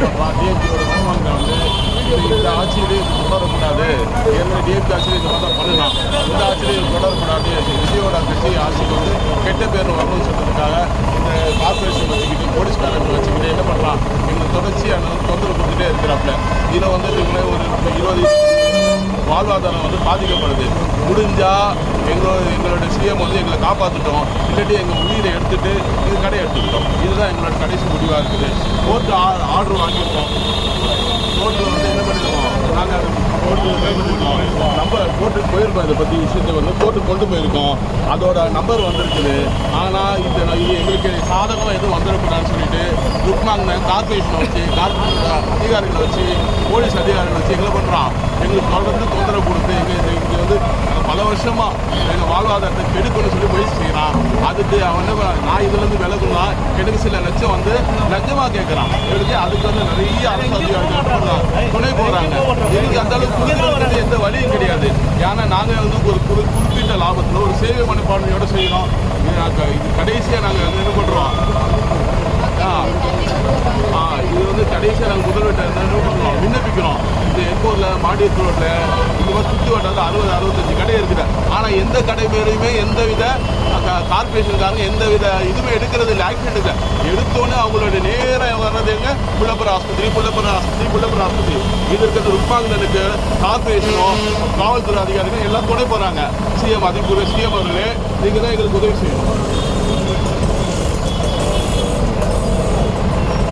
பண்ணுறான். டிஎம்கேயோட மனமாங்க வந்து இந்த ஆட்சியிலே தொடரக்கூடாது, ஏற்கனவே டிஎம்கே ஆட்சியில் இந்த மாதிரி பண்ணலாம், இந்த ஆட்சியிலே தொடரக்கூடாது, விஜயோட கட்சி ஆட்சிக்கு வந்து கெட்ட பேர் வரணும்னு சொல்றதுக்காக இந்த கார்பரேஷன் வச்சுக்கிட்டு போலீஸ்காரர்கள் வச்சுக்கிட்டு என்ன பண்ணலாம், எங்களுக்கு தொடர்ச்சியாக தொந்தரவு கொடுத்துட்டே இருக்கிறாப்புல. இதில் வந்து இவங்களே ஒரு 20 வாழ்வாதாரம் வந்து பாதிக்கப்படுது. முடிஞ்சால் எங்களோட சிஎம் வந்து எங்களை காப்பாற்றிட்டோம், இல்லாட்டி எங்கள் உயிரை எடுத்துகிட்டு இது கடையை எடுத்துக்கிட்டோம். இதுதான் எங்களோட கடைசி முடிவாக இருக்குது. கோர்ட்டு ஆர்டர் வாங்கியிருக்கோம். கோர்ட்டில் வந்து என்ன பண்ணியிருக்கோம், நாங்கள் கோர்ட்டுக்கு போயிருக்கோம். இதை பற்றி விஷயத்தை வந்து கோர்ட்டுக்கு கொண்டு போயிருக்கோம். அதோட நம்பர் வந்திருக்குது. ஆனால் இது எங்களுக்கு சாதகம் எதுவும் வந்துடக்கூடாதுன்னு சொல்லிட்டு ருக்மாங்க கார்பரேஷனை வச்சு, கார்பரேஷன் அதிகாரிகளை வச்சு, போலீஸ் அதிகாரிகளை வச்சு எங்களை பண்ணுறான். எங்களுக்கு தொடர்ந்து தொந்தரவு கொடுத்து இங்கே வந்து பல வருஷமாக எங்கள் வாழ்வாதாரத்தை கெடுக்கணும்னு சொல்லி முயற்சி செய்கிறான். அதுக்கு அவன் என்ன நான் இதுலேருந்து விலகுனா எனக்கு சில லட்சம் வந்து லட்சமாக கேட்குறான். எடுத்து அதுக்கு வந்து நிறைய அரசு அதிகாரிகள் துணை போகிறாங்க. எங்களுக்கு அந்த அளவுக்கு கொடுக்குறது எந்த வழியும் கிடையாது. ஏன்னா நாங்கள் வந்து ஒரு குறிப்பிட்ட லாபத்தில் ஒரு சேவை மனப்பான்மையோடு செய்கிறோம். இது கடைசியாக நாங்கள் வந்து என்ன பண்ணுறோம், இது வந்து கடைசியாக நாங்கள் முதல்வர்கிட்ட என்ன பண்ணுறோம், விண்ணப்பிக்கிறோம். இந்த எங்கூரில் மாடியூர் ரோட்டில் இந்த மாதிரி சுற்றி வட்டாரத்தில் 60-65 கடை இருக்குது. ஆனால் எந்த கடை பேரையுமே எந்த வித கார்பரேஷனுக்காரங்க எந்த வித இதுவுமே எடுக்கிறது இல்லை, ஆக்ஷன் எடுக்கல. எடுத்தோன்னே அவங்களோட நேராக வர்றது எங்க புள்ளப்பர் ஆஸ்பத்திரி இது இருக்கிறது ருக்மாங்கனுக்கு கார்பரேஷனும் காவல்துறை அதிகாரிகள் எல்லாம் துணை போகிறாங்க. சிஎம் அதிபர் சிஎம் அவர்களே நீங்கள் தான் எங்களுக்கு உதவி செய்யணும்.